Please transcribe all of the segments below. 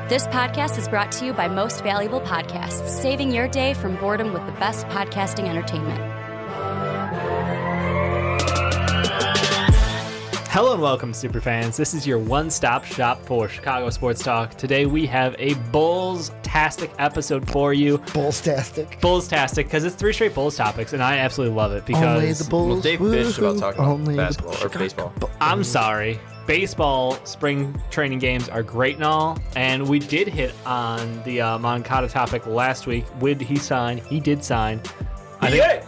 This podcast is brought to you by Most Valuable Podcasts, saving your day from boredom with the best podcasting entertainment. Hello and welcome, Superfans. This is your one-stop shop for Chicago sports talk. Today we have a Bulls-tastic episode for you. Bulls-tastic. Bulls-tastic, because it's 3 straight Bulls topics, and I absolutely love it because... Only the Bulls. Well, Dave bitched about talking Only about basketball or baseball. I'm sorry. Baseball spring training games are great and all, and we did hit on the Moncada topic last week. Would he sign? He did sign. I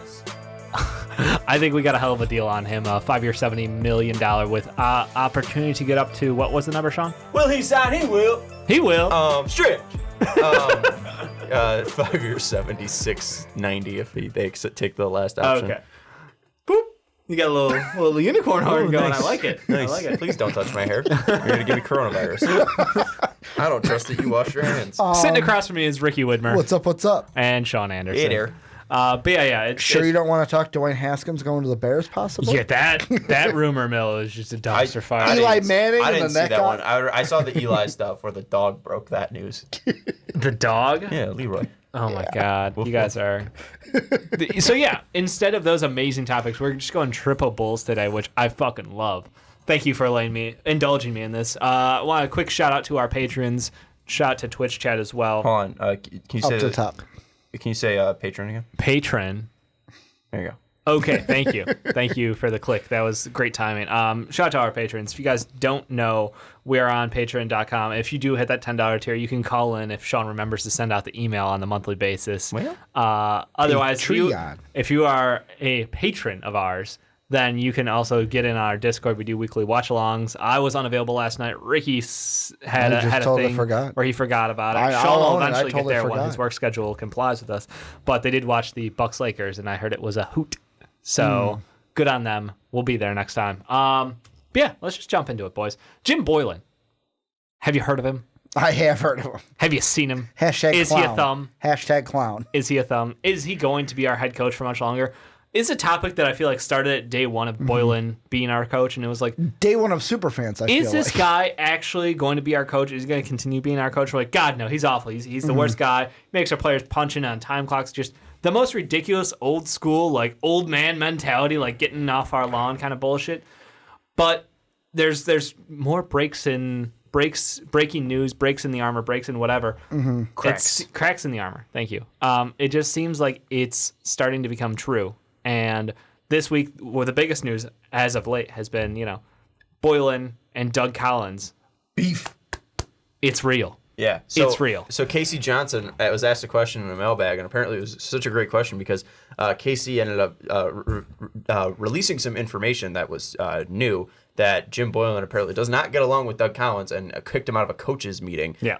think we got a hell of a deal on him. A 5-year, $70 million with opportunity to get up to, what was the number, Sean? Will he sign? He will. He will. Stretch. 5 years, 76.90 if they take the last option. Okay. Boop. You got a little unicorn horn going. Nice. I like it. Nice. I like it. Please don't touch my hair. You're going to give me coronavirus. I don't trust that you wash your hands. Sitting across from me is Ricky Widmer. What's up? And Sean Anderson. Hey there. But yeah. You don't want to talk Dwayne Haskins going to the Bears, possibly? Yeah, that rumor mill is just a dumpster fire. Eli Manning I and didn't the see neck that on? one. I saw the Eli stuff where the dog broke that news. The dog? Yeah, Leroy. Oh my God, you guys are. So yeah, instead of those amazing topics, we're just going triple Bulls today, which I fucking love. Thank you for indulging me in this. I want a quick shout out to our patrons. Shout out to Twitch chat as well. Hold on. Can you say Up to the top. Can you say patron again? Patron. There you go. Okay, thank you. Thank you for the click. That was great timing. Shout out to our patrons. If you guys don't know, we're on patreon.com. If you do hit that $10 tier, you can call in if Sean remembers to send out the email on the monthly basis. Well, otherwise, Patreon. if you are a patron of ours, then you can also get in our Discord. We do weekly watch-alongs. I was unavailable last night. Ricky had a thing where he forgot about it. Sean will eventually get there when his work schedule complies with us. But they did watch the Bucks-Lakers, and I heard it was a hoot. So good on them. We'll be there next time. But yeah, let's just jump into it, boys. Jim Boylen. Have you heard of him? I have heard of him. Have you seen him? Hashtag Is clown. he a thumb? Hashtag clown. Is he a thumb? Is he going to be our head coach for much longer? Is a topic that I feel like started at day one of Boylen being our coach, and it was like Day one of Superfans, I feel is this like. guy actually going to be our coach? Is he going to continue being our coach? We're like, God, no, he's awful. He's the worst guy. He makes our players punching on time clocks. Just the most ridiculous old school, like old man mentality, like getting off our lawn kind of bullshit. But there's more breaking news, breaks in the armor, breaks in whatever. Cracks in the armor. Thank you. It just seems like it's starting to become true. And this week, the biggest news as of late has been, Boylen and Doug Collins. beef. It's real. Yeah, it's real. So Casey Johnson was asked a question in a mailbag, and apparently it was such a great question because Casey ended up releasing some information that was new, that Jim Boylen apparently does not get along with Doug Collins and kicked him out of a coach's meeting. Yeah.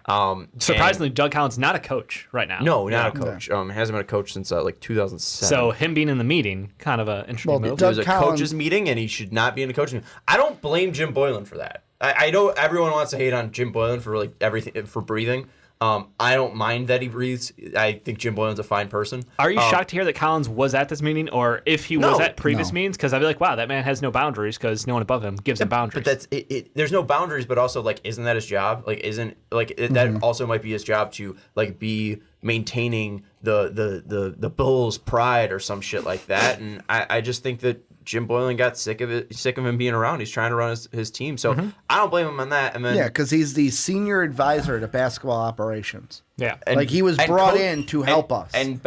Surprisingly, Doug Collins not a coach right now. No, not a coach. Hasn't been a coach since like 2007. So him being in the meeting, kind of an interesting move. It was a coach's meeting, and he should not be in a coach's meeting. I don't blame Jim Boylen for that. I know everyone wants to hate on Jim Boylen for like everything, for breathing. I don't mind that he breathes. I think Jim Boylen's a fine person. Are you shocked to hear that Collins was at this meeting, or if he was at previous meetings? Because I'd be like, wow, that man has no boundaries because no one above him gives him boundaries. But that's it. There's no boundaries, but also like, isn't that his job? Like, that also might be his job to like be maintaining the Bulls' pride or some shit like that. And I just think that Jim Boylen got sick of him being around. He's trying to run his team, so I don't blame him on that. And then because he's the senior advisor to basketball operations. Yeah, like he was brought in to help us. And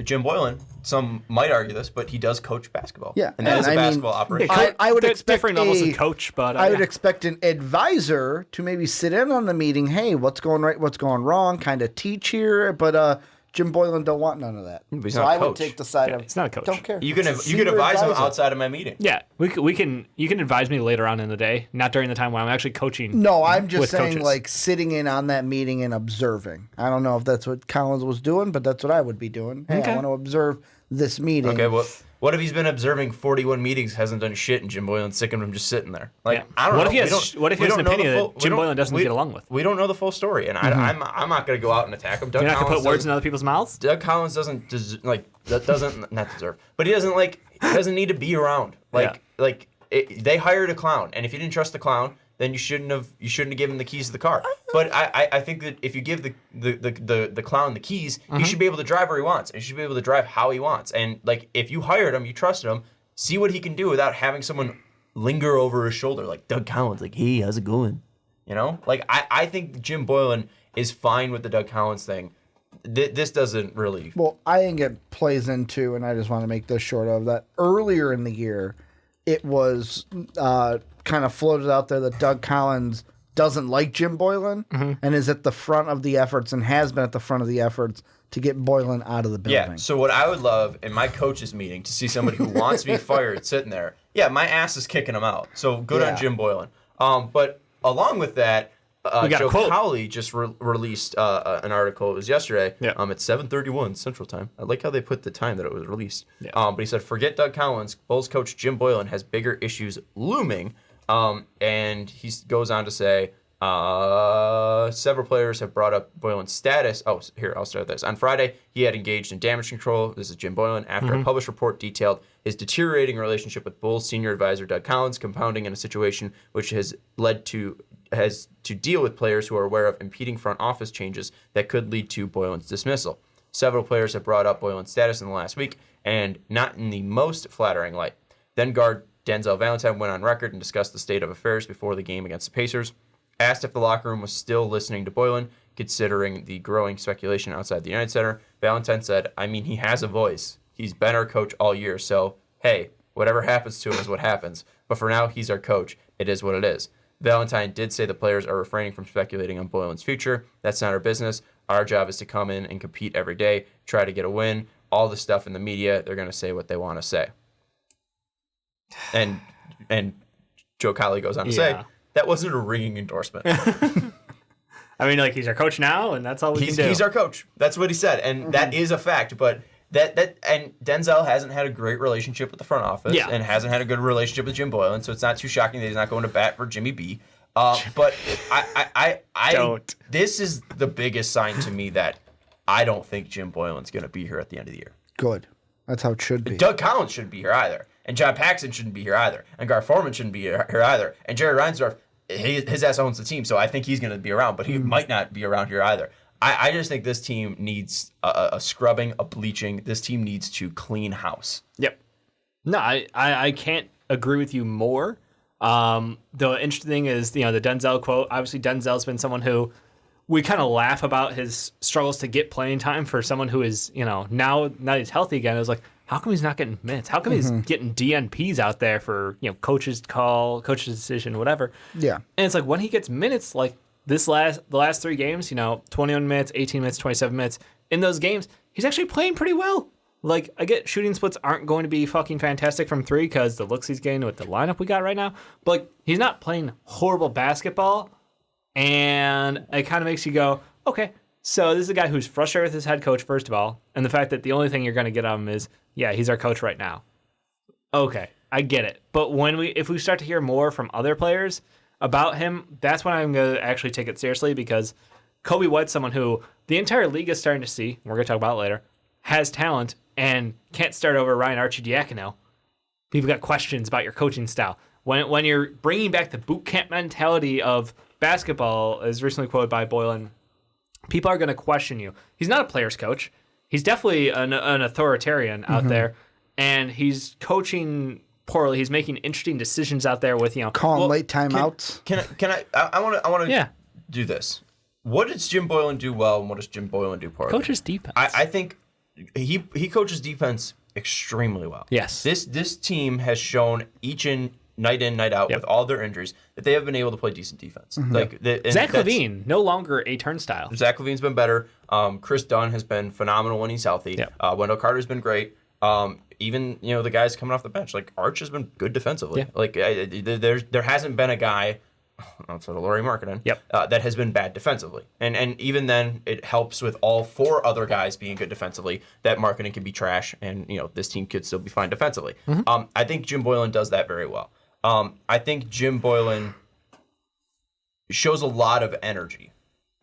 Jim Boylen, some might argue this, but he does coach basketball. Yeah, and that is a basketball operation. I would expect different levels of coach, but I would expect an advisor to maybe sit in on the meeting. Hey, what's going right? What's going wrong? Kind of teach here, but Jim Boylen don't want none of that. He's so not a I would coach. take the side of he's not a coach. Don't care. You can advise him outside of my meeting. Yeah, you can advise me later on in the day, not during the time when I'm actually coaching. No, I'm just saying coaches. like sitting in on that meeting and observing. I don't know if that's what Collins was doing, but that's what I would be doing. Hey, I want to observe this meeting. Okay, well, what if he's been observing 41 meetings, hasn't done shit, and Jim Boylen's sick of him just sitting there? Like, I don't know. What if he has an opinion that Jim Boylen doesn't get along with? We don't know the full story, and I'm not going to go out and attack him. You're not going to put words in other people's mouths? Doug Collins doesn't not deserve, but he doesn't need to be around. They hired a clown, and if you didn't trust the clown, then you shouldn't have given him the keys to the car. But I think that if you give the clown the keys, he should be able to drive where he wants, and he should be able to drive how he wants. And like, if you hired him, you trusted him, see what he can do without having someone linger over his shoulder like Doug Collins, like, hey, how's it going? You know, like I think Jim Boylen is fine with the Doug Collins thing. This doesn't really. Well, I think it plays into, and I just want to make this short of that. Earlier in the year, it was kind of floated out there that Doug Collins doesn't like Jim Boylen and is at the front of the efforts and has been at the front of the efforts to get Boylen out of the building. Yeah, so what I would love in my coach's meeting to see somebody who wants to be fired sitting there, my ass is kicking him out. So good on Jim Boylen. But along with that, Joe Cowley just released an article. It was yesterday at 7:31 Central Time. I like how they put the time that it was released. Yeah. But he said, forget Doug Collins. Bulls coach Jim Boylen has bigger issues looming. And he goes on to say, several players have brought up Boylen's status. Oh, here, I'll start this. On Friday, he had engaged in damage control. This is Jim Boylen. After a published report detailed his deteriorating relationship with Bulls senior advisor Doug Collins, compounding in a situation which has to deal with players who are aware of impeding front office changes that could lead to Boylen's dismissal. Several players have brought up Boylen's status in the last week, and not in the most flattering light. Then guard Denzel Valentine went on record and discussed the state of affairs before the game against the Pacers. Asked if the locker room was still listening to Boylen, considering the growing speculation outside the United Center, Valentine said, I mean, he has a voice. He's been our coach all year, so, hey, whatever happens to him is what happens. But for now, he's our coach. It is what it is. Valentine did say the players are refraining from speculating on Boylen's future. That's not our business. Our job is to come in and compete every day, try to get a win. All the stuff in the media, they're going to say what they want to say. And Joe Cowley goes on to say, that wasn't a ringing endorsement. I mean, like, he's our coach now, and that's all we can do. He's our coach. That's what he said, and that is a fact. But and Denzel hasn't had a great relationship with the front office, and hasn't had a good relationship with Jim Boylen, so it's not too shocking that he's not going to bat for Jimmy B. But I don't. This is the biggest sign to me that I don't think Jim Boylen's going to be here at the end of the year. Good. That's how it should be. Doug Collins shouldn't be here either. And John Paxson shouldn't be here either. And Gar Forman shouldn't be here either. And Jerry Reinsdorf, his ass owns the team, so I think he's going to be around, but he might not be around here either. I just think this team needs a scrubbing, a bleaching. This team needs to clean house. Yep. No, I can't agree with you more. The interesting thing is, the Denzel quote. Obviously, Denzel's been someone who we kind of laugh about his struggles to get playing time for someone who is, now he's healthy again. It was like, how come he's not getting minutes? How come he's getting DNPs out there for, coach's call, coach's decision, whatever? Yeah. And it's like, when he gets minutes, like the last 3 games, 21 minutes, 18 minutes, 27 minutes, in those games, he's actually playing pretty well. Like, I get shooting splits aren't going to be fucking fantastic from 3 because the looks he's getting with the lineup we got right now. But, like, he's not playing horrible basketball. And it kind of makes you go, okay, so this is a guy who's frustrated with his head coach, first of all. And the fact that the only thing you're going to get out of him is, he's our coach right now. Okay, I get it. But if we start to hear more from other players about him, that's when I'm going to actually take it seriously, because Kobe White's someone who the entire league is starting to see, we're going to talk about it later, has talent and can't start over Ryan Arcidiacono. People got questions about your coaching style. When you're bringing back the boot camp mentality of basketball, as recently quoted by Boylen, people are going to question you. He's not a player's coach. He's definitely an authoritarian out there, and he's coaching poorly. He's making interesting decisions out there with calling late timeouts. I want to do this. What does Jim Boylen do well, and what does Jim Boylen do poorly? Coaches defense. I think he coaches defense extremely well. Yes. This team has shown night in, night out, with all their injuries, that they have been able to play decent defense. Like Zach LaVine, no longer a turnstile. Zach LaVine's been better. Chris Dunn has been phenomenal when he's healthy. Yep. Wendell Carter's been great. Even the guys coming off the bench, like Arch has been good defensively. Yeah. Like there hasn't been a guy outside of Lauri Markkanen that has been bad defensively. And even then, it helps with all 4 other guys being good defensively that Markkanen can be trash, and this team could still be fine defensively. I think Jim Boylen does that very well. I think Jim Boylen shows a lot of energy.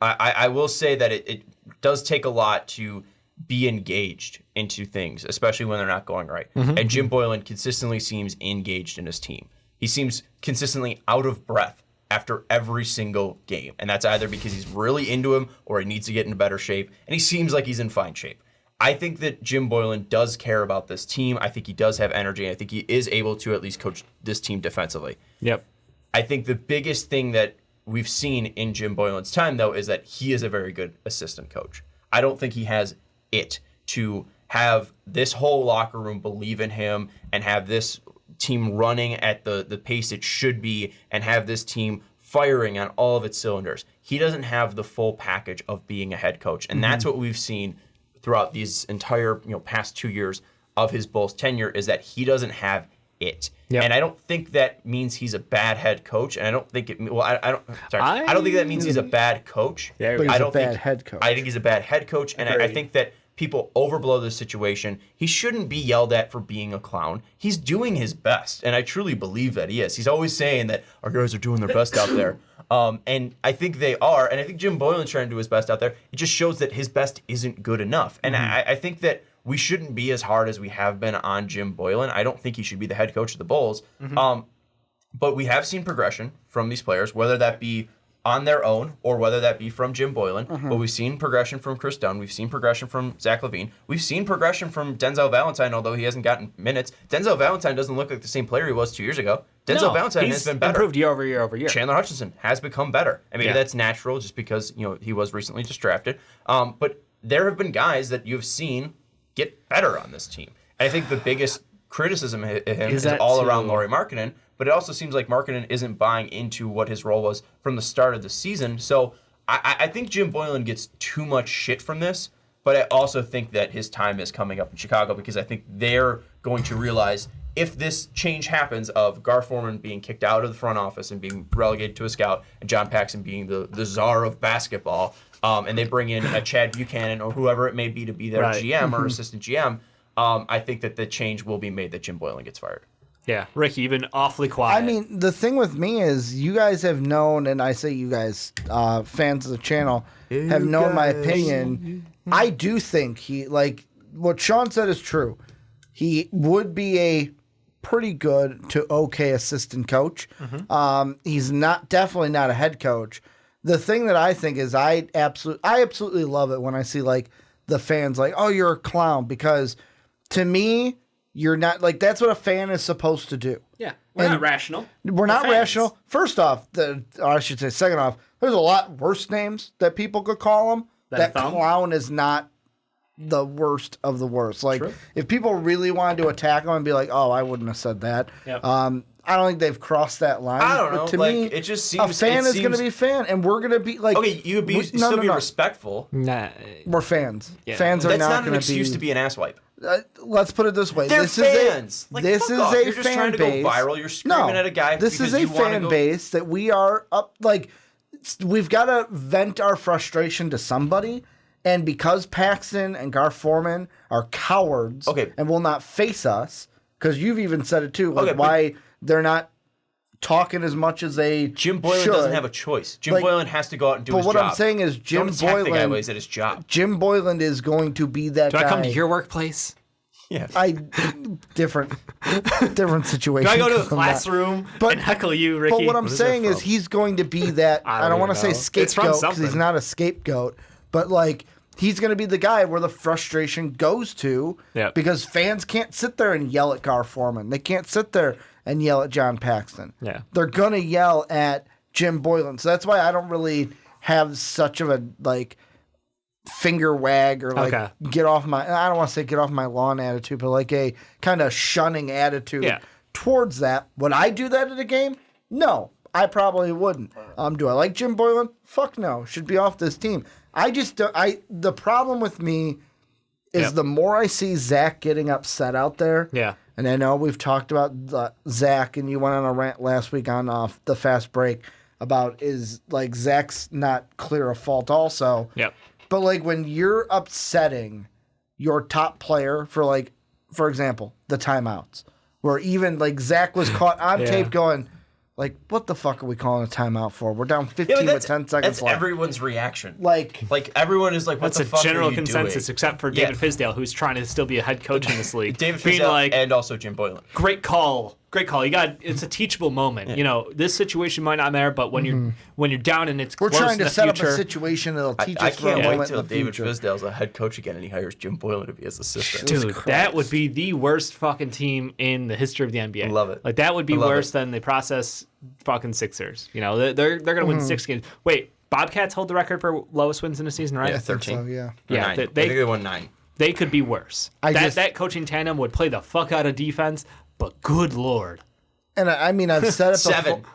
I will say that it does take a lot to be engaged into things, especially when they're not going right. And Jim Boylen consistently seems engaged in his team. He seems consistently out of breath after every single game. And that's either because he's really into him or he needs to get into better shape. And he seems like he's in fine shape. I think that Jim Boylen does care about this team. I think he does have energy. And I think he is able to at least coach this team defensively. Yep. I think the biggest thing that we've seen in Jim Boylen's time, though, is that he is a very good assistant coach. I don't think he has it to have this whole locker room believe in him and have this team running at the pace it should be and have this team firing on all of its cylinders. He doesn't have the full package of being a head coach, and that's what we've seen throughout these entire past 2 years of his Bulls tenure, is that he doesn't have it. Yep. And I don't think that means he's a bad head coach, and I don't think it. Well, I don't think that means he's a bad coach. But he's a bad head coach. I think he's a bad head coach, and I think that people overblow the situation. He shouldn't be yelled at for being a clown. He's doing his best, and I truly believe that he is. He's always saying that our guys are doing their best out there, and I think they are. And I think Jim Boylen's trying to do his best out there. It just shows that his best isn't good enough, and I think that we shouldn't be as hard as we have been on Jim Boylen. I don't think he should be the head coach of the Bulls. But we have seen progression from these players, whether that be on their own or whether that be from Jim Boylen. But we've seen progression from Chris Dunn. We've seen progression from Zach LaVine. We've seen progression from Denzel Valentine, although he hasn't gotten minutes. Denzel Valentine doesn't look like the same player he was 2 years ago. Denzel Valentine has been better. Improved year over year over year. Chandler Hutchinson has become better. I mean, that's natural just because he was recently just drafted. But there have been guys that you've seen get better on this team. And I think the biggest criticism of him is all around Lauri Markkanen, but it also seems like Markkanen isn't buying into what his role was from the start of the season. So I think Jim Boylen gets too much shit from this, but I also think that his time is coming up in Chicago because I think they're going to realize if this change happens of Gar Forman being kicked out of the front office and being relegated to a scout and John Paxson being the czar of basketball, and they bring in a Chad Buchanan or whoever it may be to be their GM or assistant GM, I think that the change will be made that Jim Boylen gets fired. Yeah, Ricky, you've been awfully quiet. I mean, the thing with me is you guys have known, and I say you guys, fans of the channel, have known my opinion. I do think he, like, what Sean said is true. He would be a pretty good to okay assistant coach. He's definitely not a head coach. The thing that I think is I absolutely love it when I see like the fans like, oh, you're a clown, because to me, you're not like, that's what a fan is supposed to do. Yeah. We're not rational. We're not rational. First off, I should say second off, there's a lot worse names that people could call him. That clown is not the worst of the worst. Like, if people really wanted to attack him and be like, oh, I wouldn't have said that. Yep. I don't think they've crossed that line. I don't know. But to like, me, it just seems a fan is going to be a fan, and we're going to be like, okay, you would still be respectful. Nah. We're fans. Yeah. Fans are That's not not going to be. an excuse to be an asswipe. Let's put it this way: They're this fans. This is a You're just fan trying to base. go viral. You're screaming at a guy. This is a fan base that we are up. Like, we've got to vent our frustration to somebody. And because Paxson and Gar Forman are cowards and will not face us, because you've even said it too, like why they're not talking as much as they Jim Boylen should. Doesn't have a choice. Jim Boylen has to go out and do his job. But what I'm saying is Jim Boylen... the guy while he's at his job. Jim Boylen is going to be that guy. Do I come to your workplace? Yeah. Different situation. Do I go to a classroom and heckle you, Ricky? But what I'm saying is he's going to be that... I don't want to say scapegoat because he's not a scapegoat. But, like, he's going to be the guy where the frustration goes to because fans can't sit there and yell at Gar Forman. They can't sit there and yell at John Paxson. Yeah. They're going to yell at Jim Boylen. So that's why I don't really have such of a, like, finger wag or, like, get off my... I don't want to say get off my lawn attitude, but, like, a kind of shunning attitude towards that. Would I do that at a game? No. I probably wouldn't. Do I like Jim Boylen? Fuck no. Should be off this team. I just don't, the problem with me is the more I see Zach getting upset out there. Yeah. And I know we've talked about Zach, and you went on a rant last week on the fast break about like Zach's not clear of fault also. Yep. But like when you're upsetting your top player for example, the timeouts, where even like Zach was caught on tape going, like, what the fuck are we calling a timeout for? We're down 15 with 10 seconds left. That's everyone's reaction. Like everyone is like, what the fuck are you doing? That's a general consensus, except for David Fisdale, who's trying to still be a head coach in this league. David Fisdale and also Jim Boylen. Great call great call. It's a teachable moment. You know, this situation might not matter, but when you're down and it's We're close trying in to the set future, up a situation that'll teach I us for a can't wait moment till in the David future. Fizdale's a head coach again and he hires Jim Boylen to be his assistant. dude, that would be the worst fucking team in the history of the NBA. Love it. Like that would be love worse it. than the process fucking Sixers. You know, they're gonna win 6 games. Wait, Bobcats hold the record for lowest wins in a season, right? Yeah, 13. So, yeah. Or Yeah, 9. they- I think they won 9. They could be worse. I That coaching tandem would play the fuck out of defense, but good lord. And I mean, I've said it 7. before.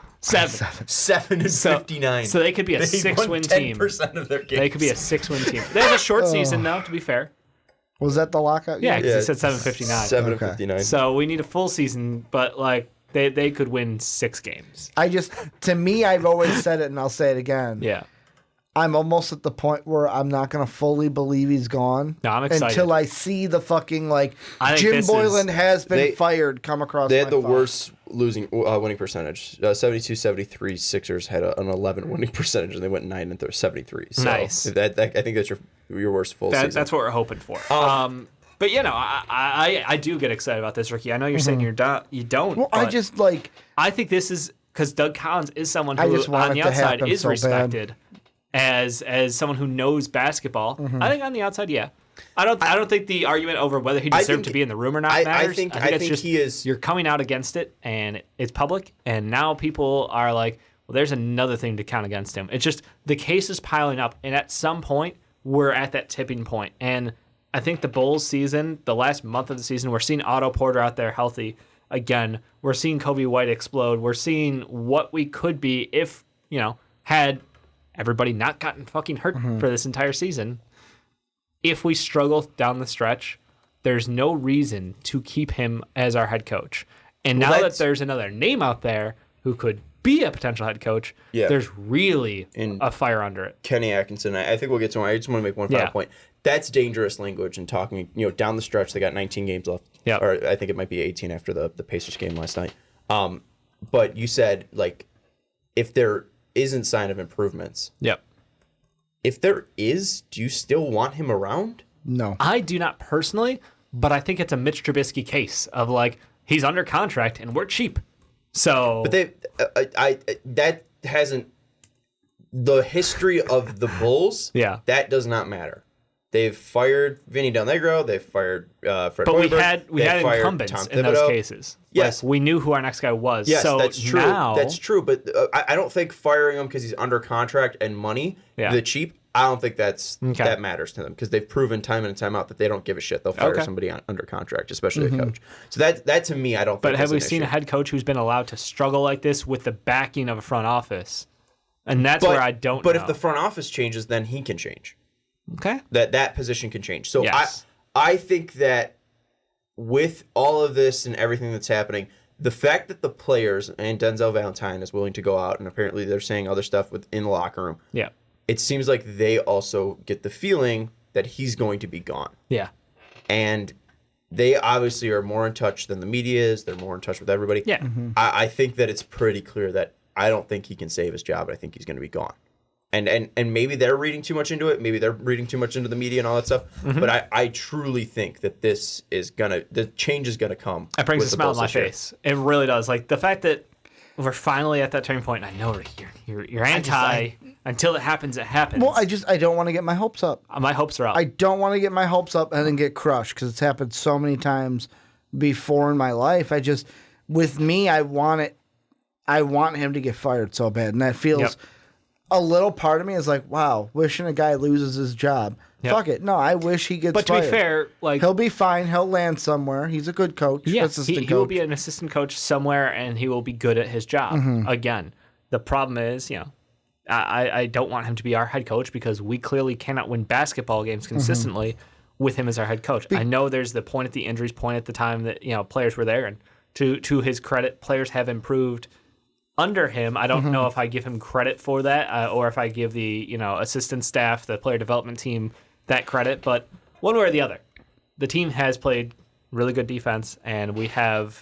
7 and 59. So they could be a They 6-win won team. 10% of their games. They could be a 6-win team. They have a short season though, to be fair. Was that the lockout? Yeah, year? because it said 7:59. 7 Okay. and 59. So we need a full season, but like they could win 6 games. To me, I've always said it, and I'll say it again. Yeah. I'm almost at the point where I'm not going to fully believe he's gone. No, I'm excited. Until I see the fucking, I think Jim this Boylen is- has been They- fired come across They had my the phone. worst winning percentage. 72-73 Sixers had an 11 winning percentage, and they went 9 and 73. So Nice. I think that's your worst full season. That's what we're hoping for. But you know, I do get excited about this, Ricky. I know you're saying you don't. Well, but I think this is because Doug Collins is someone I who just want on it the to outside happen is so bad. respected as someone who knows basketball. I think on the outside, yeah. I don't think the argument over whether he deserved think- to be in the room or not I matters. think it's just he is- you're coming out against it and it's public, and now people are like, well, there's another thing to count against him. It's just the case is piling up, and at some point we're at that tipping point. And I think the Bulls season, the last month of the season, we're seeing Otto Porter out there healthy again. We're seeing Kobe White explode. We're seeing what we could be if, had everybody not gotten fucking hurt for this entire season. If we struggle down the stretch, there's no reason to keep him as our head coach. And now that there's another name out there who could be a potential head coach, there's really a fire under it. Kenny Atkinson. I think we'll get to him. I just want to make one final point. That's dangerous language and talking. Down the stretch, they got 19 games left. Yep. Or I think it might be 18 after the Pacers game last night. But you said if there isn't sign of improvements. Yep. If there is, do you still want him around? No. I do not personally, but I think it's a Mitch Trubisky case of he's under contract and we're cheap. So, But that hasn't the history of the Bulls. Yeah. That does not matter. They've fired Vinny Del Negro. They've fired Fred. but Hoiberg. we They've had fired incumbents Tom in those Thibodeau. cases. Yes. We knew who our next guy was. Yes, so that's true. Now, That's true. But I don't think firing him because he's under contract and money, the cheap. I don't think that matters to them because they've proven time in and time out that they don't give a shit. They'll fire somebody under contract, especially a coach. So that to me, I don't. But think have is we an seen issue. a head coach who's been allowed to struggle like this with the backing of a front office? And that's where I don't. But know. if the front office changes, then he can change. okay, That position can change. So Yes. I think that with all of this and everything that's happening, the fact that the players and Denzel Valentine is willing to go out and apparently they're saying other stuff within the locker room, yeah, it seems like they also get the feeling that he's going to be gone. yeah, And they obviously are more in touch than the media is. They're more in touch with everybody. yeah. I think that it's pretty clear that I don't think he can save his job. I think he's going to be gone. And maybe they're reading too much into it. Maybe they're reading too much into the media and all that stuff. But I truly think that the change is gonna come. It brings with a the smile on Bulls my this year. face. It really does. The fact that we're finally at that turning point. And I know, Ricky, you're anti. Until it happens, it happens. Well, I don't want to get my hopes up. My hopes are up. I don't want to get my hopes up and then get crushed because it's happened so many times before in my life. With me, I want it. I want him to get fired so bad, and that feels a little part of me is like, wow, wishing a guy loses his job. Yep. Fuck it. No, I wish he gets but to fired. be fair, He'll be fine. He'll land somewhere. He's a good coach. yes, assistant he will coach. be an assistant coach somewhere, and he will be good at his job. Again, the problem is, I don't want him to be our head coach because we clearly cannot win basketball games consistently with him as our head coach. I know there's the point at the injuries point at the time that players were there, and to his credit, players have improved under him. I don't know if I give him credit for that or if I give the assistant staff, the player development team, that credit. But one way or the other, the team has played really good defense, and we have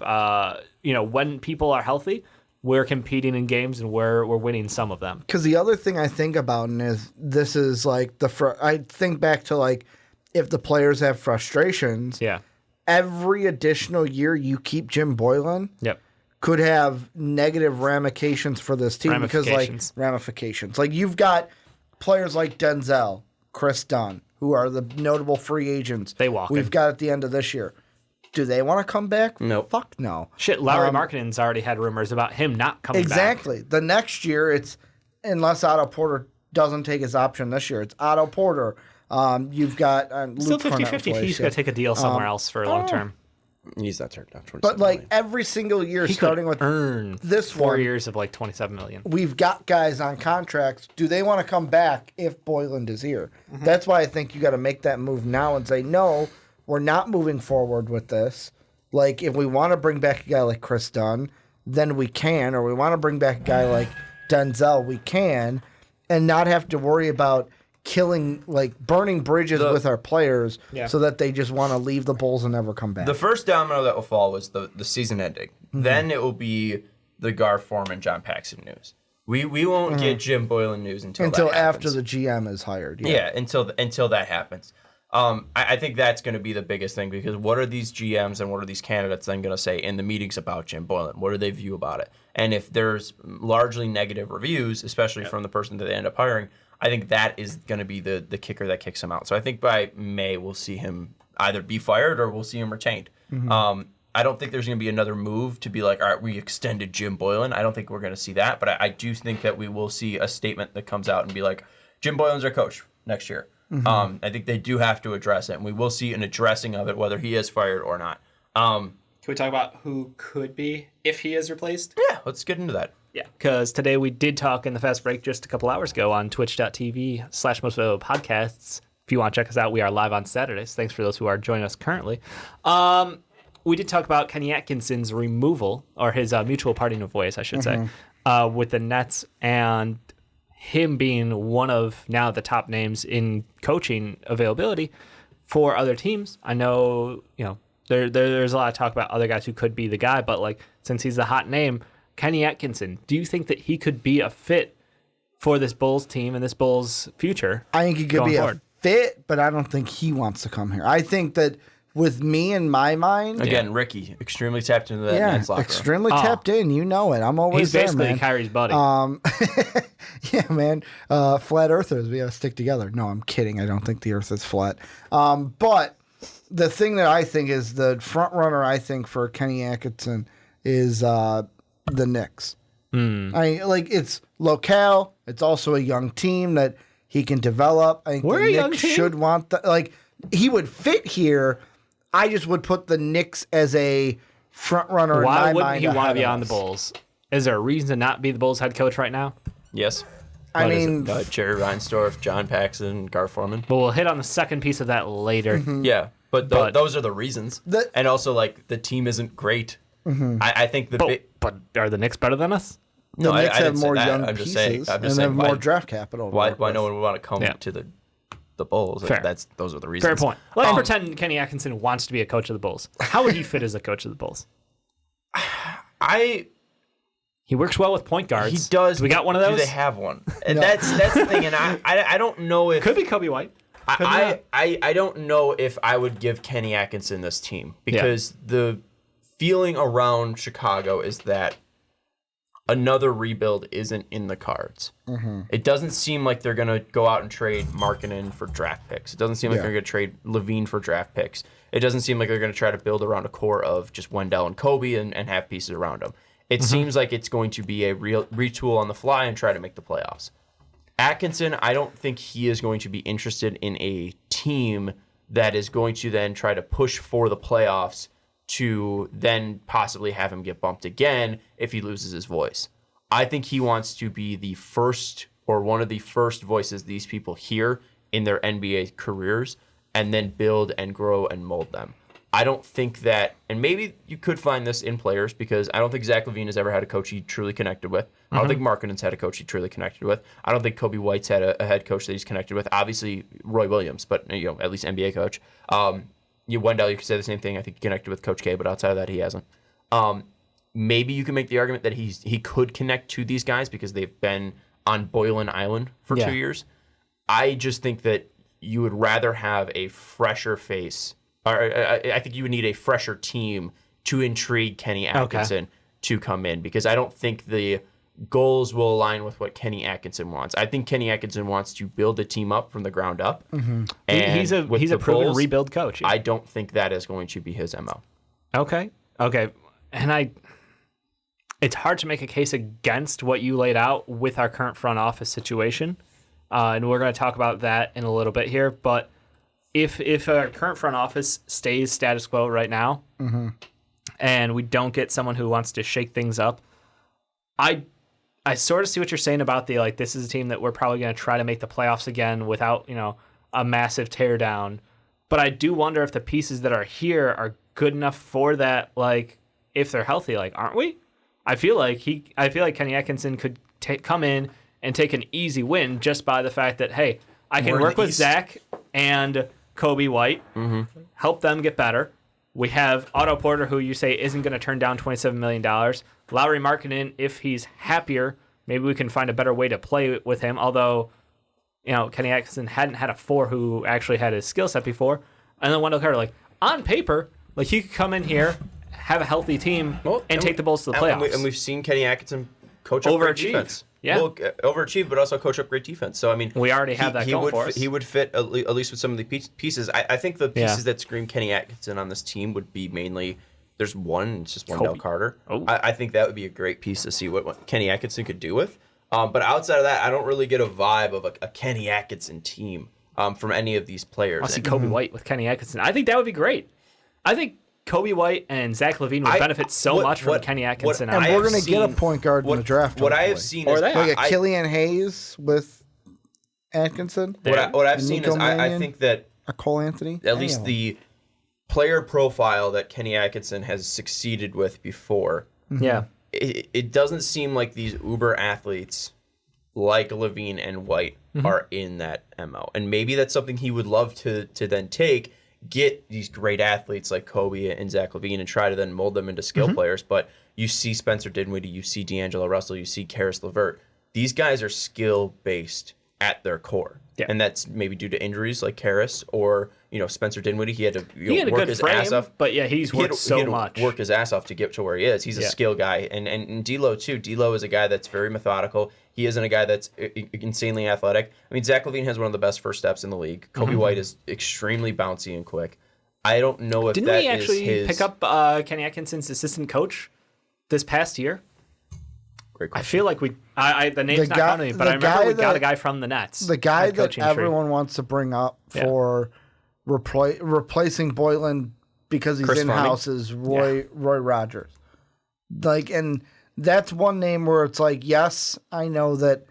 when people are healthy, we're competing in games and we're winning some of them. Because the other thing I think about is this is like I think back to like if the players have frustrations. Yeah. Every additional year you keep Jim Boylen. Yep. could have negative ramifications for this team because ramifications. Like you've got players like Denzel, Chris Dunn, who are the notable free agents. We've got at the end of this year. Do they want to come back? Nope. Fuck no. Shit, Larry Markkanen's already had rumors about him not coming back. Exactly. The next year, it's unless Otto Porter doesn't take his option this year, it's Otto Porter. You've got still 50-50 if he's going to take a deal somewhere else for long term. He's not turned down. But like every single year, He starting could with earn this 4 years of like $27 million. we've got guys on contracts. Do they want to come back if Boylen is here? That's why I think you got to make that move now and say, no, we're not moving forward with this. Like, if we want to bring back a guy like Chris Dunn, then we can. Or we want to bring back a guy like Denzel, we can. And not have to worry about burning bridges with our players so that they just want to leave the Bulls and never come back. The first domino that will fall was the season ending. Then it will be the Gar Forman, John Paxson news. We won't get Jim Boylen news until after the GM is hired. Yeah, until that happens. I think that's going to be the biggest thing because what are these GMs and what are these candidates then going to say in the meetings about Jim Boylen? What do they view about it? And if there's largely negative reviews, especially from the person that they end up hiring, I think that is going to be the kicker that kicks him out. So I think by May we'll see him either be fired or we'll see him retained. I don't think there's going to be another move to be like, all right, we extended Jim Boylen. I don't think we're going to see that, but I do think that we will see a statement that comes out and be like, Jim Boylen's our coach next year. I think they do have to address it, and we will see an addressing of it, whether he is fired or not. Can we talk about who could be if he is replaced? Yeah, let's get into that. Yeah, because today we did talk in the fast break just a couple hours ago on twitch.tv/mostvaluablepodcasts. If you want to check us out, we are live on Saturdays. Thanks for those who are joining us currently. We did talk about Kenny Atkinson's removal, or his mutual parting of ways, I should say, with the Nets, and him being one of now the top names in coaching availability for other teams. I know, there's a lot of talk about other guys who could be the guy, but like since he's the hot name, Kenny Atkinson, do you think that he could be a fit for this Bulls team and this Bulls future? I think he could be a fit, but I don't think he wants to come here. I think that with me in my mind, again, Ricky, extremely tapped into that Nets locker room. Extremely tapped in. You know it. I'm always there, man. He's basically Kyrie's buddy. Yeah, man. Flat earthers, we gotta stick together. No, I'm kidding. I don't think the earth is flat. But the thing that I think is the front runner, I think, for Kenny Atkinson is the Knicks. It's locale. It's also a young team that he can develop. I think the Knicks should want the he would fit here. I just would put the Knicks as a front runner in my mind. Why wouldn't he want to be on the Bulls? Is there a reason to not be the Bulls head coach right now? Yes. I mean, Jerry Reinsdorf, John Paxson, Gar Forman. But we'll hit on the second piece of that later. Yeah, but those are the reasons. And also, the team isn't great. I think But are the Knicks better than us? The Knicks have more young I'm pieces just saying, and they have more draft capital. Why no one would want to come to the Bulls? Fair. Those are the reasons. Fair point. Let's pretend Kenny Atkinson wants to be a coach of the Bulls. How would he fit as a coach of the Bulls? He works well with point guards. He does. We got one of those? Do they have one? And that's the thing. And I don't know if could be Kobe White. I don't know if I would give Kenny Atkinson this team because the feeling around Chicago is that another rebuild isn't in the cards. It doesn't seem like they're going to go out and trade Markkanen for draft picks. It doesn't seem like they're going to trade Levine for draft picks. It doesn't seem like they're going to try to build around a core of just Wendell and Kobe and have pieces around them. It seems like it's going to be a real retool on the fly and try to make the playoffs. Atkinson, I don't think he is going to be interested in a team that is going to then try to push for the playoffs to then possibly have him get bumped again if he loses his voice. I think he wants to be the first or one of the first voices these people hear in their NBA careers and then build and grow and mold them. I don't think that, and maybe you could find this in players because I don't think Zach LaVine has ever had a coach he truly connected with. I don't think Markkanen's had a coach he truly connected with. I don't think Kobe White's had a head coach that he's connected with. Obviously, Roy Williams, but at least NBA coach. Wendell, you could say the same thing. I think he connected with Coach K, but outside of that, he hasn't. Maybe you can make the argument that he could connect to these guys because they've been on Boylen Island for 2 years. I just think that you would rather have a fresher face, or I think you would need a fresher team to intrigue Kenny Atkinson to come in because I don't think the goals will align with what Kenny Atkinson wants. I think Kenny Atkinson wants to build a team up from the ground up. And he's a proven Bulls, rebuild coach. I don't think that is going to be his MO. Okay. And it's hard to make a case against what you laid out with our current front office situation. And we're going to talk about that in a little bit here. But if our current front office stays status quo right now, and we don't get someone who wants to shake things up, I sort of see what you're saying about this is a team that we're probably going to try to make the playoffs again without, a massive teardown. But I do wonder if the pieces that are here are good enough for that, if they're healthy, aren't we? I feel like Kenny Atkinson could come in and take an easy win just by the fact that, hey, I can work with Zach and Kobe White, help them get better. We have Otto Porter, who you say isn't going to turn down $27 million. Lauri Markkanen, if he's happier, maybe we can find a better way to play with him. Although, Kenny Atkinson hadn't had a 4 who actually had his skill set before. And then Wendell Carter, on paper, he could come in here, have a healthy team, and take the Bulls to the playoffs. And we've seen Kenny Atkinson coach up great defense. Yeah. Well, overachieve, but also coach up great defense. So, we already have that going for us. He would fit at least with some of the pieces. I think the pieces that scream Kenny Atkinson on this team would be mainly, there's one, it's just Wendell Carter. Oh. I think that would be a great piece to see what Kenny Atkinson could do with. But outside of that, I don't really get a vibe of a Kenny Atkinson team from any of these players. I see Kobe White with Kenny Atkinson. I think that would be great. I think Kobe White and Zach LaVine would benefit so much from Kenny Atkinson. And we're going to get a point guard in the draft. What I have seen is a Killian Hayes with Atkinson. What I've seen is I think that a Cole Anthony, at least the player profile that Kenny Atkinson has succeeded with before. Yeah, it doesn't seem like these uber athletes like LaVine and White are in that MO, and maybe that's something he would love to then get these great athletes like Kobe and Zach LaVine and try to then mold them into skill players. But you see Spencer Dinwiddie, you see D'Angelo Russell, you see Karis LeVert. These guys are skill-based at their core. Yeah. And that's maybe due to injuries like Karis or, Spencer Dinwiddie. He had to work his ass off. But yeah, he's worked so much. Work his ass off to get to where he is. He's a skill guy. And D'Lo too. D'Lo is a guy that's very methodical. He isn't a guy that's insanely athletic. Zach LaVine has one of the best first steps in the league. Kobe White is extremely bouncy and quick. I don't know if Didn't that we actually is his... pick up Kenny Atkinson's assistant coach this past year? Great question. I feel like the name's not coming to me, but I remember we got a guy from the Nets. The guy that everyone wants to bring up for replacing Boylen because he's in-house is Roy Rogers. And that's one name where it's yes, I know that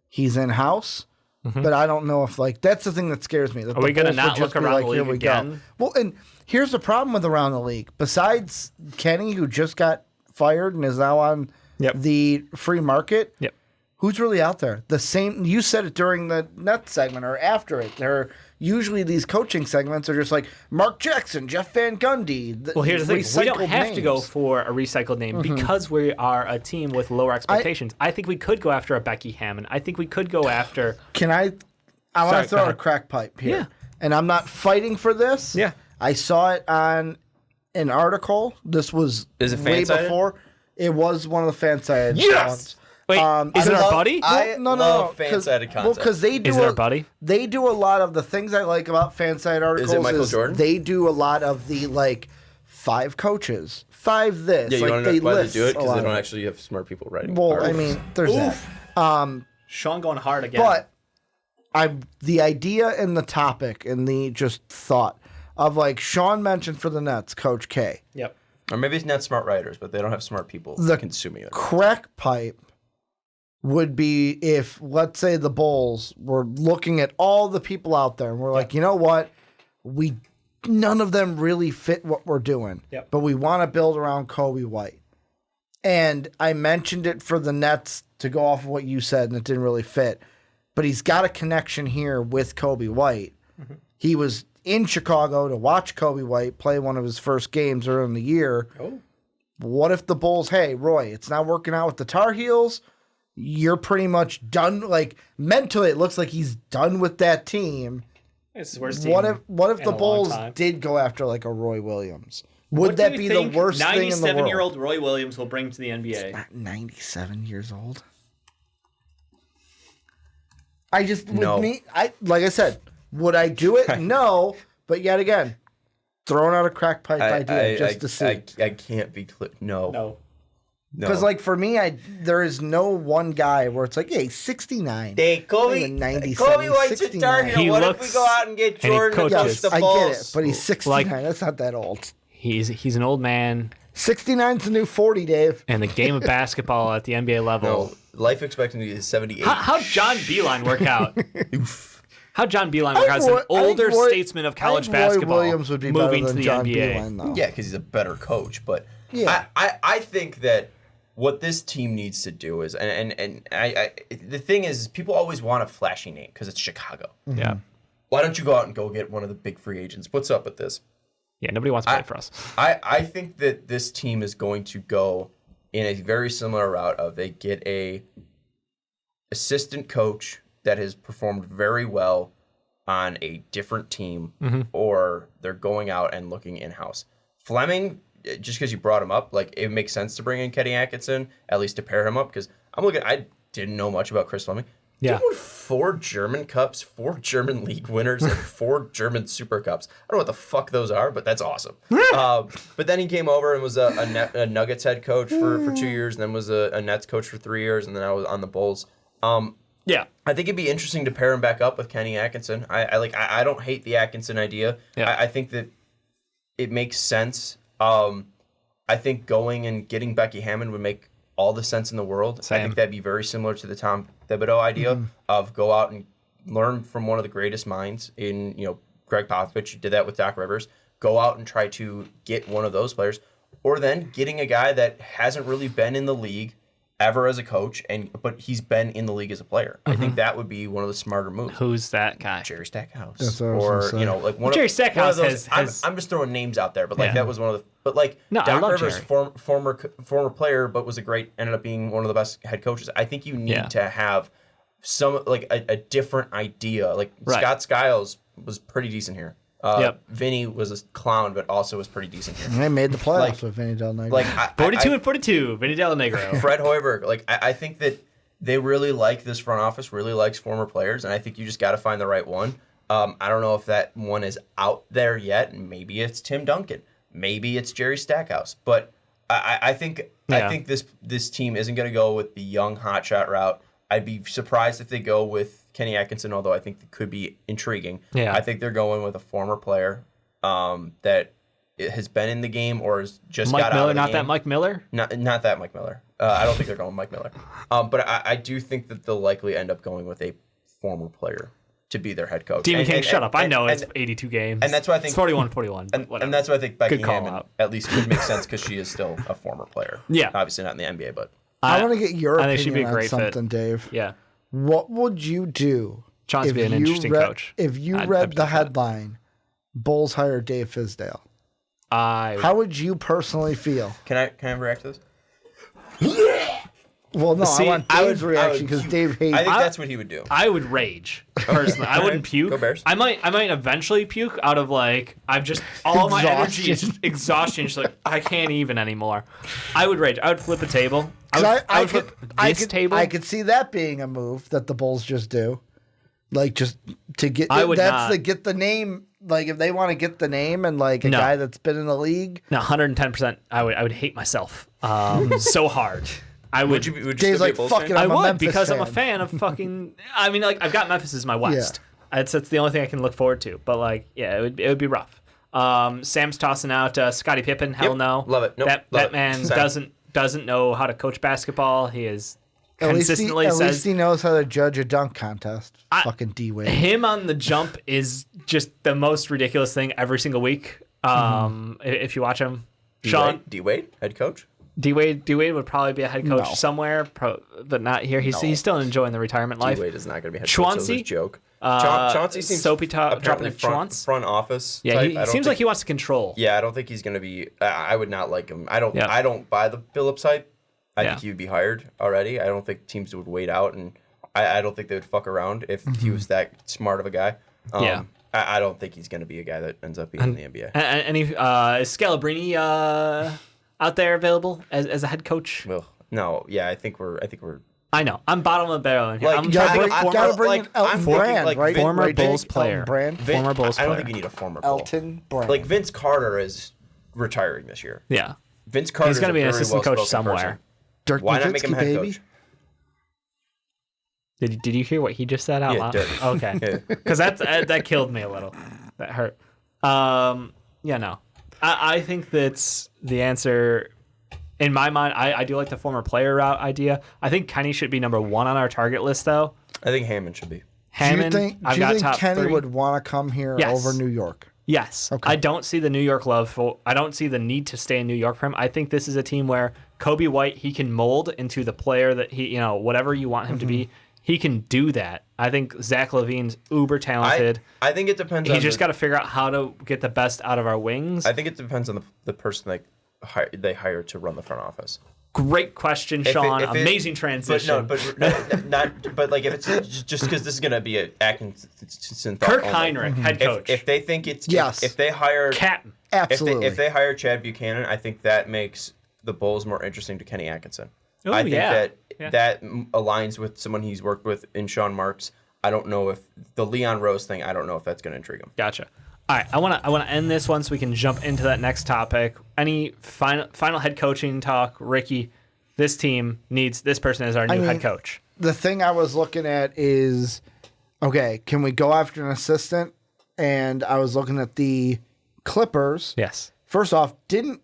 he's in-house, but I don't know if that's the thing that scares me. That Are we going to not look around the league again? Well, and here's the problem with around the league. Besides Kenny, who just got fired and is now on the free market, who's really out there? The same. You said it during the Nets segment or after it. There are usually these coaching segments are just Mark Jackson, Jeff Van Gundy. Well, here's the thing. We don't have to go for a recycled name because we are a team with lower expectations. I think we could go after a Becky Hammond. I think we could go after... I want to throw a crack pipe here. Yeah. And I'm not fighting for this. Yeah. I saw it on an article. This was way before. It was one of the fan-sided ones. Wait, is it our buddy? I love fan-sided content. Well, because they do. Is it our buddy? They do a lot of the things I like about fan-sided articles. Is it Michael Jordan? They do a lot of the 5 coaches, 5 this. Yeah, you want to know why they do it? Because they don't of actually have smart people writing. Well, articles. There's that. Sean going hard again. But the idea and the topic and the just thought of Sean mentioned for the Nets, Coach K. Yep. Or maybe it's not smart writers, but they don't have smart people consuming it. Crack pipe would be if, let's say, the Bulls were looking at all the people out there and we're you know what? None of them really fit what we're doing. Yep. But we want to build around Kobe White. And I mentioned it for the Nets to go off of what you said, and it didn't really fit. But he's got a connection here with Kobe White. He was in Chicago to watch Kobe White play one of his first games early in the year. Oh. What if the Bulls, hey, Roy, it's not working out with the Tar Heels. You're pretty much done. Mentally, it looks like he's done with that team. It's the worst What team if the Bulls did go after a Roy Williams Would that be the worst thing in the world? 97-year-old Roy Williams will bring to the NBA? Not 97 years old. I just No. Like I said, would I do it? No, but yet again, throwing out a crack pipe idea just to see. I can't be clear. No. Because like for me, there is no one guy where it's like, yeah, he's 69. Hey, Kobe White's a target. What if we go out and get Jordan to coach the I Bulls? get it, but he's 69. That's not that old. He's an old man. 69's the new 40, Dave. And the game of basketball at the NBA level. No, life expectancy is 78. How'd John Beilein work out? How'd John Beilein work out as an older statesman of college basketball? Roy Williams would be moving better than to the John NBA. Beilein, though. Yeah, because he's a better coach. But Yeah. I think that what this team needs to do is, and the thing is, people always want a flashy name because it's Chicago. Yeah. Why don't you go out and go get one of the big free agents? What's up with this? Yeah, nobody wants to play for us. I think that this team is going to go in a very similar route of they get a assistant coach that has performed very well on a different team, or they're going out and looking in-house. Fleming, just because you brought him up, like it makes sense to bring in Kenny Atkinson, at least to pair him up, because I didn't know much about Chris Fleming. Yeah. Dude won 4 German Cups, 4 German League winners, and 4 German Super Cups. I don't know what the fuck those are, but that's awesome. But then he came over and was a Nuggets head coach for 2 years, and then was a Nets coach for 3 years, and then I was on the Bulls. Yeah. I think it'd be interesting to pair him back up with Kenny Atkinson. I don't hate the Atkinson idea. Yeah. I think that it makes sense. I think going and getting Becky Hammond would make all the sense in the world. Same. I think that'd be very similar to the Tom Thibodeau idea of go out and learn from one of the greatest minds in, Greg Popovich, who did that with Doc Rivers. Go out and try to get one of those players, or then getting a guy that hasn't really been in the league ever as a coach, but he's been in the league as a player. I think that would be one of the smarter moves. Who's that guy? Jerry Stackhouse, That's what I was gonna say. like one Jerry of Stackhouse one of those, has. I'm just throwing names out there, but like Yeah. that was one of the. But like No, I Doc love Rivers, Jerry. former player, but ended up being one of the best head coaches. I think you need to have some like a different idea. Like Right. Scott Skiles was pretty decent here. Yep. Vinny was a clown, but also was pretty decent here. They made the playoffs Like- with Vinny Del Negro. Like 42 and 42, Vinny Del Negro. Fred Hoiberg. Like I think that they really like this front office, really likes former players, and I think you just got to find the right one. I don't know if that one is out there yet. Maybe it's Tim Duncan. Maybe it's Jerry Stackhouse. But I think this team isn't going to go with the young hotshot route. I'd be surprised if they go with Kenny Atkinson, although I think it could be intriguing. Yeah. I think they're going with a former player that has been in the game or has just Mike got Miller, out of the not game. that Mike Miller. Not that Mike Miller. I don't think they're going Mike Miller. But I do think that they'll likely end up going with a former player to be their head coach. Demon King, shut up. I know and- it's 82 games. and that's why I think- it's 41-41. and that's why I think Becky Good call Hammond out. at least could make sense because she is still a former player. Yeah. Obviously not in the NBA, but I want to get your I think she'd be opinion a on great fit. something, Dave. Yeah. What would you do Chauncey would be an interesting coach. If you I'd read be the that. headline, Bulls hire Dave Fizdale? I How would you personally feel? can I react to this? Well, no, See, I want I Dave's would- reaction because Dave hates. I think that's what he would do. would rage personally. I wouldn't puke. Go Bears. I might eventually puke out of like I've just all my energy is Exhaustion. exhaustion. Just like I can't even anymore. I would rage. I would flip a table. I would flip this table. I could see that being a move that the Bulls just do, like just to get. I would that's not. the get the name. Like if they want to get the name and like a No. guy that's been in the league. No, 110%. I would hate myself so hard. I would. Would you Dave's still be a like, Bulls fuck fan? it, I I'm a would Memphis because I'm a fan. fan of fucking. I mean, like I've got Memphis as my West. That's the only thing I can look forward to. But like, yeah, it would be rough. Sam's tossing out Scottie Pippen. Hell Yep. no, Love it. Nope. That Love it. man Sam. doesn't know how to coach basketball. He is At consistently least says he knows how to judge a dunk contest. Fucking D Wade. him on the jump is just the most ridiculous thing every single week. If you watch him, Sean D Wade, head coach. D Wade would probably be a head coach No. somewhere, but not here. He's still enjoying the retirement life. D Wade is not going to be head coach. That was a Chauncey? Joke. Uh, Chauncey seems Soapy top, apparently dropping Chauncey. front office. Yeah, type. he I don't seems think- like he wants to control. Yeah, I don't think he's going to be. I would not like him. I don't. Yeah. I don't buy the Phillips hype. I Yeah. think he would be hired already. I don't think teams would wait out, and I don't think they would fuck around if he was that smart of a guy. Yeah. I don't think he's going to be a guy that ends up being in the NBA. Any is Scalabrine out there available as a head coach? Well, no, yeah, I think we're. I know. I'm bottom of the barrel in here. Like, I'm Gotta bring in Elton Brand, like, right? former Right, Jake? Bulls player. Elton Brand. Former Bulls I don't player. think you need a former Bull. Elton Brand. Like Vince Carter is retiring this year. Yeah. Vince Carter. He's going to be an a very assistant coach well-spoken somewhere. person. Dirk Why not make him Nowitzki, head baby. coach? Did you hear what he just said out Yeah, loud? Dirk. Okay. Yeah. Because that killed me a little. That hurt. Yeah, no. I think that's the answer. In my mind, I do like the former player route idea. I think Kenny should be number 1 on our target list, though. I think Hammond should be. Hammond, do you I've got think top Kenny 3. would want to come here Yes. over New York? Yes. Okay. I don't see the New York love for. I don't see the need to stay in New York for him. I think this is a team where Kobe White, he can mold into the player that he, whatever you want him to be, he can do that. I think Zach LaVine's uber talented. I think it depends. He just got to figure out how to get the best out of our wings. I think it depends on the person they hire to run the front office. Great question, Sean. Amazing transition. But like if it's just because this is gonna be an Atkinson thought Kirk only. Heinrich, head coach. If they think it's Yes. if they hire Captain. Absolutely. if they hire Chad Buchanan, I think that makes the Bulls more interesting to Kenny Atkinson. Ooh, I think yeah. that aligns with someone he's worked with in Sean Marks. I don't know if the Leon Rose thing. I don't know if that's gonna intrigue him. Gotcha. All right, I want to end this one so we can jump into that next topic. Any final head coaching talk, Ricky? This team needs this person as our new head coach. The thing I was looking at is, okay, can we go after an assistant? And I was looking at the Clippers. Yes. First off, I didn't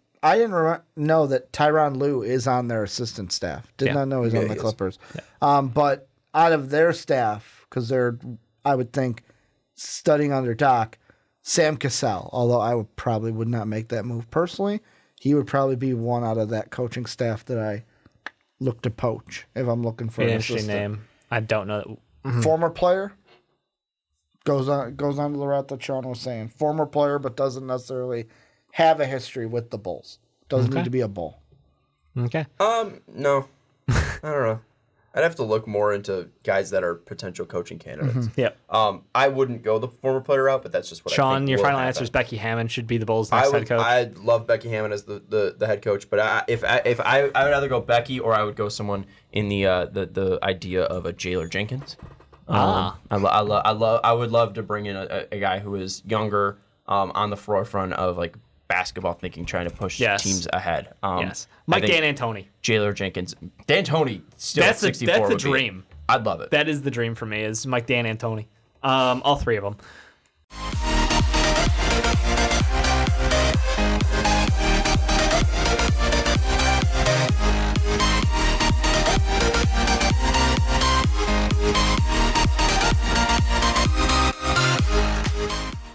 know that Tyronn Lue is on their assistant staff. Did not know he's on the Clippers. Yeah. But out of their staff, because they're, I would think, studying under Doc, Sam Cassell, although I would not make that move personally, he would probably be one out of that coaching staff that I look to poach if I'm looking for an interesting assistant. name. I don't know. Former player goes on to the route that Sean was saying. Former player, but doesn't necessarily have a history with the Bulls. Doesn't need to be a Bull. Okay. No, I don't know. I'd have to look more into guys that are potential coaching candidates. Yep. I wouldn't go the former player route, but that's just what I Sean, think your will final happen. answer is Becky Hammond should be the Bulls' next head coach. I'd love Becky Hammond as the head coach, but I would either go Becky or I would go someone in the idea of a Jailer Jenkins. I would love to bring in a guy who is younger, on the forefront of like basketball thinking, trying to push teams ahead. Yes. Mike D'Antoni. Jailer Jenkins. D'Antoni still That's 64 the would be- dream. I'd love it. That is the dream for me, is Mike D'Antoni. All 3 of them.